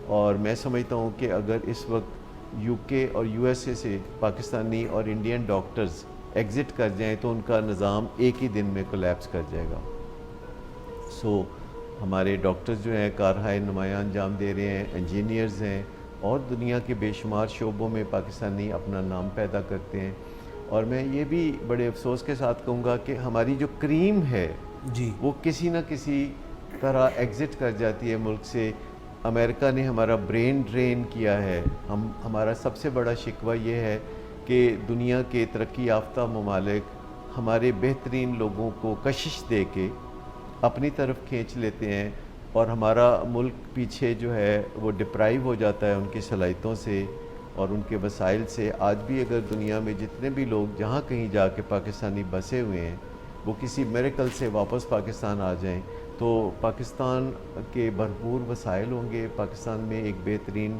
اور میں سمجھتا ہوں کہ اگر اس وقت یو کے اور یو ایس اے سے پاکستانی اور انڈین ڈاکٹرز ایگزٹ کر جائیں تو ان کا نظام ایک ہی دن میں کولیپس کر جائے گا. سو ہمارے ڈاکٹرز جو ہیں کارہائے نمایاں انجام دے رہے ہیں، انجینئرز ہیں، اور دنیا کے بے شمار شعبوں میں پاکستانی اپنا نام پیدا کرتے ہیں. اور میں یہ بھی بڑے افسوس کے ساتھ کہوں گا کہ ہماری جو کریم ہے جی وہ کسی نہ کسی طرح ایگزٹ کر جاتی ہے ملک سے. امریکہ نے ہمارا برین ڈرین کیا ہے. ہمارا سب سے بڑا شکوہ یہ ہے کہ دنیا کے ترقی یافتہ ممالک ہمارے بہترین لوگوں کو کشش دے کے اپنی طرف کھینچ لیتے ہیں، اور ہمارا ملک پیچھے جو ہے وہ ڈپرائیو ہو جاتا ہے ان کی صلاحیتوں سے اور ان کے وسائل سے. آج بھی اگر دنیا میں جتنے بھی لوگ جہاں کہیں جا کے پاکستانی بسے ہوئے ہیں وہ کسی میریکل سے واپس پاکستان آ جائیں تو پاکستان کے بھرپور وسائل ہوں گے، پاکستان میں ایک بہترین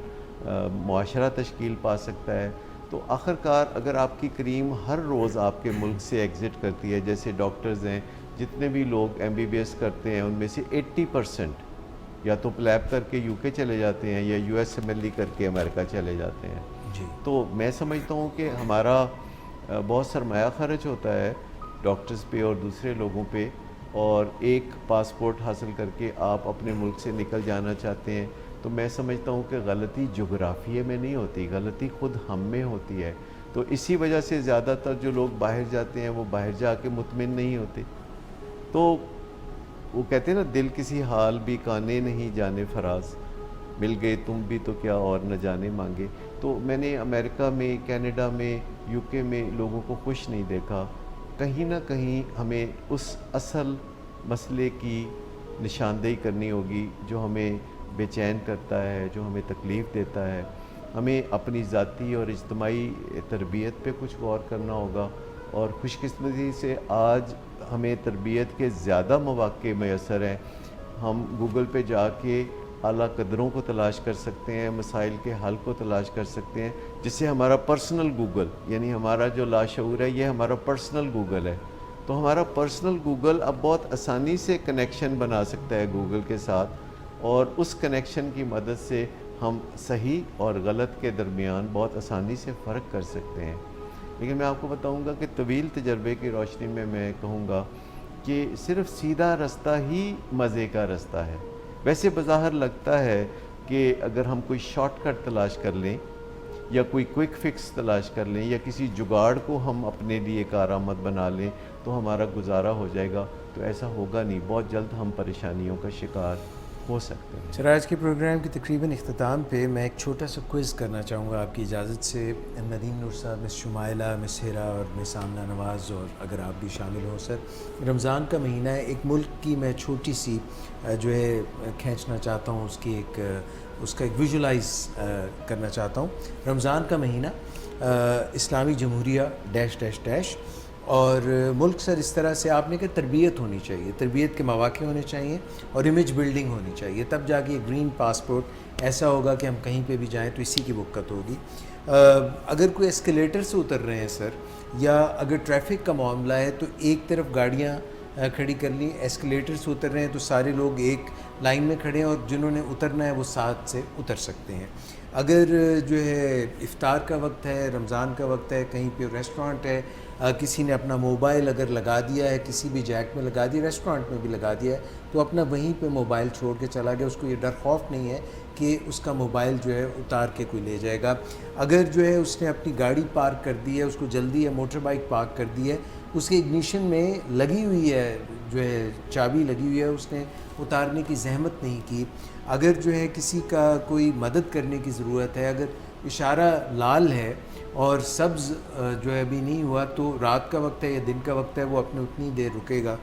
معاشرہ تشکیل پا سکتا ہے. تو آخرکار اگر آپ کی کریم ہر روز آپ کے ملک سے ایگزٹ کرتی ہے، جیسے ڈاکٹرز ہیں، جتنے بھی لوگ ایم بی بی ایس کرتے ہیں ان میں سے 80% یا تو پلیپ کر کے یو کے چلے جاتے ہیں یا U S M L E کر کے امریکہ چلے جاتے ہیں. جی تو میں سمجھتا ہوں کہ ہمارا بہت سرمایہ خرچ ہوتا ہے ڈاکٹرز پہ اور دوسرے لوگوں پہ، اور ایک پاسپورٹ حاصل کر کے آپ اپنے ملک سے نکل جانا چاہتے ہیں. تو میں سمجھتا ہوں کہ غلطی جغرافیے میں نہیں ہوتی، غلطی خود ہم میں ہوتی ہے. تو اسی وجہ سے زیادہ تر جو لوگ باہر جاتے ہیں وہ باہر جا کے مطمئن نہیں ہوتے. تو وہ کہتے ہیں نا، دل کسی حال بھی کانے نہیں جانے فراز، مل گئے تم بھی تو کیا اور نہ جانے مانگے. تو میں نے امریکہ میں، کینیڈا میں، یو کے میں لوگوں کو خوش نہیں دیکھا. کہیں نہ کہیں ہمیں اس اصل مسئلے کی نشاندہی کرنی ہوگی جو ہمیں بے چین کرتا ہے، جو ہمیں تکلیف دیتا ہے. ہمیں اپنی ذاتی اور اجتماعی تربیت پہ کچھ غور کرنا ہوگا. اور خوش قسمتی سے آج ہمیں تربیت کے زیادہ مواقع میسر ہیں. ہم گوگل پہ جا کے اعلیٰ قدروں کو تلاش کر سکتے ہیں، مسائل کے حل کو تلاش کر سکتے ہیں، جس سے ہمارا پرسنل گوگل، یعنی ہمارا جو لاشعور ہے یہ ہمارا پرسنل گوگل ہے. تو ہمارا پرسنل گوگل اب بہت آسانی سے کنیکشن بنا سکتا ہے گوگل کے ساتھ، اور اس کنیکشن کی مدد سے ہم صحیح اور غلط کے درمیان بہت آسانی سے فرق کر سکتے ہیں. لیکن میں آپ کو بتاؤں گا کہ طویل تجربے کی روشنی میں کہوں گا کہ صرف سیدھا رستہ ہی مزے کا رستہ ہے. ویسے بظاہر لگتا ہے کہ اگر ہم کوئی شارٹ کٹ تلاش کر لیں یا کوئی کوئک فکس تلاش کر لیں یا کسی جگاڑ کو ہم اپنے لیے کارآمد بنا لیں تو ہمارا گزارا ہو جائے گا، تو ایسا ہوگا نہیں. بہت جلد ہم پریشانیوں کا شکار ہو سکتے ہیں. سر، آج کے پروگرام کی تقریباً اختتام پہ میں ایک چھوٹا سا کوئز کرنا چاہوں گا آپ کی اجازت سے. ندیم نور صاحب، مس شمائلہ، مس ہیرا اور مس آمنہ نواز، اور اگر آپ بھی شامل ہوں سر. رمضان کا مہینہ ہے، ایک ملک کی میں چھوٹی سی جو ہے کھینچنا چاہتا ہوں، اس کا ایک ویژولائز کرنا چاہتا ہوں. رمضان کا مہینہ اسلامی جمہوریہ ڈیش ڈیش ڈیش. اور ملک سر اس طرح سے آپ نے کہ تربیت ہونی چاہیے, تربیت کے مواقع ہونے چاہیے اور امیج بلڈنگ ہونی چاہیے, تب جا کے گرین پاسپورٹ ایسا ہوگا کہ ہم کہیں پہ بھی جائیں تو اسی کی وقت ہوگی. اگر کوئی ایسکیلیٹر سے اتر رہے ہیں سر, یا اگر ٹریفک کا معاملہ ہے تو ایک طرف گاڑیاں کھڑی کر لیں, ایسکیلیٹر سے اتر رہے ہیں تو سارے لوگ ایک لائن میں کھڑے ہیں اور جنہوں نے اترنا ہے وہ ساتھ سے اتر سکتے ہیں. اگر جو ہے افطار کا وقت ہے, رمضان کا وقت ہے, کہیں پہ ریسٹورانٹ ہے, کسی نے اپنا موبائل اگر لگا دیا ہے, کسی بھی جیک میں لگا دیا, ریسٹورانٹ میں بھی لگا دیا ہے, تو اپنا وہیں پہ موبائل چھوڑ کے چلا گیا. اس کو یہ ڈر خوف نہیں ہے کہ اس کا موبائل جو ہے اتار کے کوئی لے جائے گا. اگر جو ہے اس نے اپنی گاڑی پارک کر دی ہے, اس کو جلدی ہے, موٹر بائک پارک کر دی ہے, اس کے اگنیشن میں لگی ہوئی ہے جو ہے چابی لگی ہوئی ہے, اس نے اتارنے کی زحمت نہیں کی. اگر جو ہے کسی کا کوئی مدد کرنے کی ضرورت ہے, اگر اشارہ لال ہے اور سبز جو ہے ابھی نہیں ہوا, تو رات کا وقت ہے یا دن کا وقت ہے, وہ اپنے اتنی دیر رکے گا.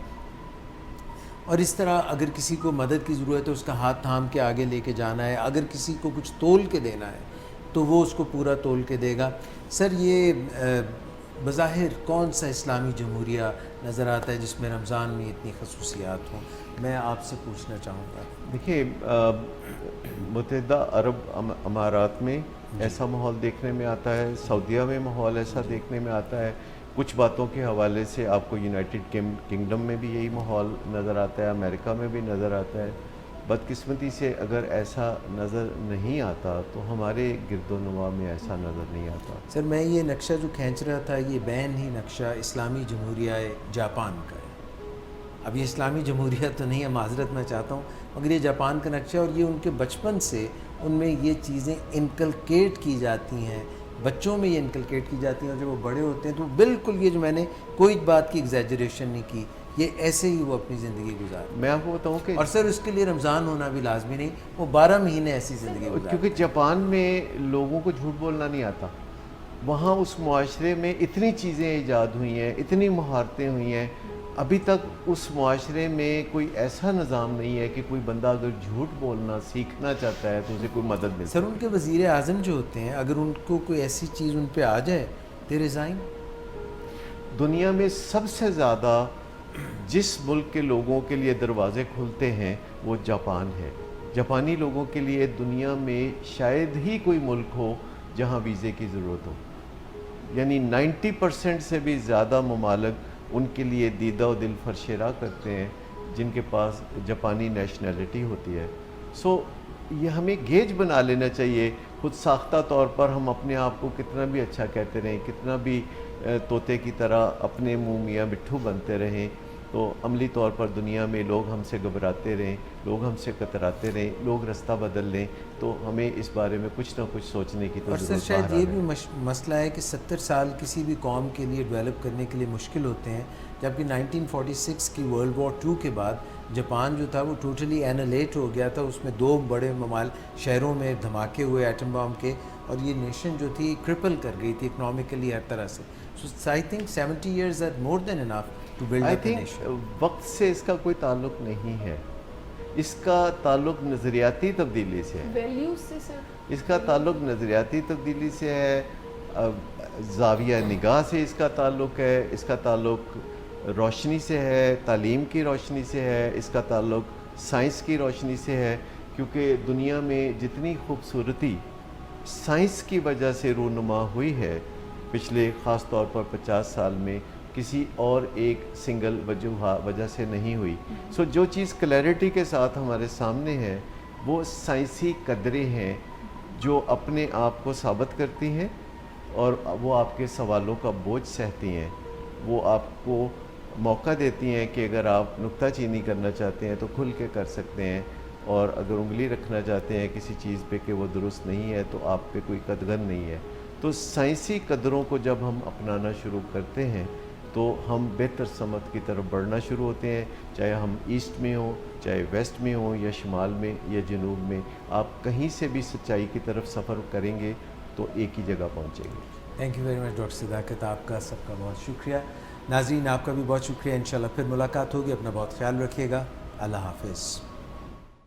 اور اس طرح اگر کسی کو مدد کی ضرورت ہے, اس کا ہاتھ تھام کے آگے لے کے جانا ہے. اگر کسی کو کچھ تول کے دینا ہے تو وہ اس کو پورا تول کے دے گا. سر یہ بظاہر کون سا اسلامی جمہوریہ نظر آتا ہے جس میں رمضان میں اتنی خصوصیات ہوں؟ میں آپ سے پوچھنا چاہوں گا. دیکھیے, متحدہ عرب امارات میں ایسا ماحول دیکھنے میں آتا ہے, سعودیہ میں ماحول ایسا دیکھنے میں آتا ہے, کچھ باتوں کے حوالے سے آپ کو یونائٹڈ کنگڈم میں بھی یہی ماحول نظر آتا ہے, امریکہ میں بھی نظر آتا ہے. بدقسمتی سے اگر ایسا نظر نہیں آتا تو ہمارے گرد و نواح میں ایسا نظر نہیں آتا. سر میں یہ نقشہ جو کھینچ رہا تھا, یہ بین ہی نقشہ اسلامی جمہوریہ جاپان کا ہے. اب یہ اسلامی جمہوریہ تو نہیں ہے, معذرت میں چاہتا ہوں, مگر یہ جاپان کا نقشہ, اور یہ ان کے بچپن سے ان میں یہ چیزیں انکلکیٹ کی جاتی ہیں, بچوں میں یہ انکلکیٹ کی جاتی ہیں, اور جب وہ بڑے ہوتے ہیں تو بالکل یہ جو میں نے کوئی بات کی ایگزیجریشن نہیں کی, یہ ایسے ہی وہ اپنی زندگی گزارتے. میں آپ کو بتاؤں کہ اور سر اس کے لیے رمضان ہونا بھی لازمی نہیں, وہ 12 مہینے ایسی زندگی گزارتے. کیونکہ جاپان میں لوگوں کو جھوٹ بولنا نہیں آتا. وہاں اس معاشرے میں اتنی چیزیں ایجاد ہوئی ہیں, اتنی مہارتیں ہوئی ہیں, ابھی تک اس معاشرے میں کوئی ایسا نظام نہیں ہے کہ کوئی بندہ اگر جھوٹ بولنا سیکھنا چاہتا ہے تو اسے کوئی مدد مل. سر ان کے وزیر اعظم جو ہوتے ہیں, اگر ان کو کوئی ایسی چیز ان پہ آ جائے, دے ریزائن. دنیا میں سب سے زیادہ جس ملک کے لوگوں کے لیے دروازے کھلتے ہیں وہ جاپان ہے. جاپانی لوگوں کے لیے دنیا میں شاید ہی کوئی ملک ہو جہاں ویزے کی ضرورت ہو. یعنی 90% سے بھی زیادہ ممالک ان کے لیے دیدہ و دل فرشیرا کرتے ہیں جن کے پاس جاپانی نیشنلٹی ہوتی ہے. سو یہ ہمیں گیج بنا لینا چاہیے. خود ساختہ طور پر ہم اپنے آپ کو کتنا بھی اچھا کہتے رہیں, کتنا بھی طوطے کی طرح اپنے منہ میاں مٹھو بنتے رہیں, تو عملی طور پر دنیا میں لوگ ہم سے گھبراتے رہیں, لوگ ہم سے کتراتے رہیں, لوگ رستہ بدل لیں, تو ہمیں اس بارے میں کچھ نہ کچھ سوچنے کی تو اور ضرورت. سر شاید یہ بھی مسئلہ ہے کہ 70 سال کسی بھی قوم کے لیے ڈیولپ کرنے کے لیے مشکل ہوتے ہیں, جبکہ 1946 کی ورلڈ وار 2 کے بعد جاپان جو تھا وہ ٹوٹلی اینیلیٹ ہو گیا تھا. اس میں 2 بڑے شہروں میں دھماکے ہوئے ایٹم بام کے, اور یہ نیشن جو تھی کرپل کر گئی تھی اکنامکلی ہر طرح سے. So I think 70 years are more than enough to build I up a nation. Think وقت سے اس کا کوئی تعلق نہیں ہے, اس کا تعلق نظریاتی تبدیلی سے ہے. ویلیوز سے سر, اس کا تعلق نظریاتی تبدیلی سے ہے, زاویہ نگاہ سے اس کا تعلق ہے, اس کا تعلق روشنی سے ہے, تعلیم کی روشنی سے ہے, اس کا تعلق سائنس کی روشنی سے ہے. کیونکہ دنیا میں جتنی خوبصورتی سائنس کی وجہ سے رونما ہوئی ہے پچھلے خاص طور پر 50 سال میں, کسی اور ایک سنگل وجہ سے نہیں ہوئی. سو جو چیز کلیئرٹی کے ساتھ ہمارے سامنے ہے وہ سائنسی قدریں ہیں جو اپنے آپ کو ثابت کرتی ہیں, اور وہ آپ کے سوالوں کا بوجھ سہتی ہیں. وہ آپ کو موقع دیتی ہیں کہ اگر آپ نکتہ چینی کرنا چاہتے ہیں تو کھل کے کر سکتے ہیں, اور اگر انگلی رکھنا چاہتے ہیں کسی چیز پہ کہ وہ درست نہیں ہے تو آپ پہ کوئی قدغن نہیں ہے. تو سائنسی قدروں کو جب ہم اپنانا شروع کرتے ہیں تو ہم بہتر سمت کی طرف بڑھنا شروع ہوتے ہیں, چاہے ہم ایسٹ میں ہوں, چاہے ویسٹ میں ہوں, یا شمال میں یا جنوب میں. آپ کہیں سے بھی سچائی کی طرف سفر کریں گے تو ایک ہی جگہ پہنچیں گے. Thank you very much doctor صداقت, آپ کا سب کا بہت شکریہ. ناظرین آپ کا بھی بہت شکریہ. انشاءاللہ پھر ملاقات ہوگی. اپنا بہت خیال رکھیے گا. اللہ حافظ.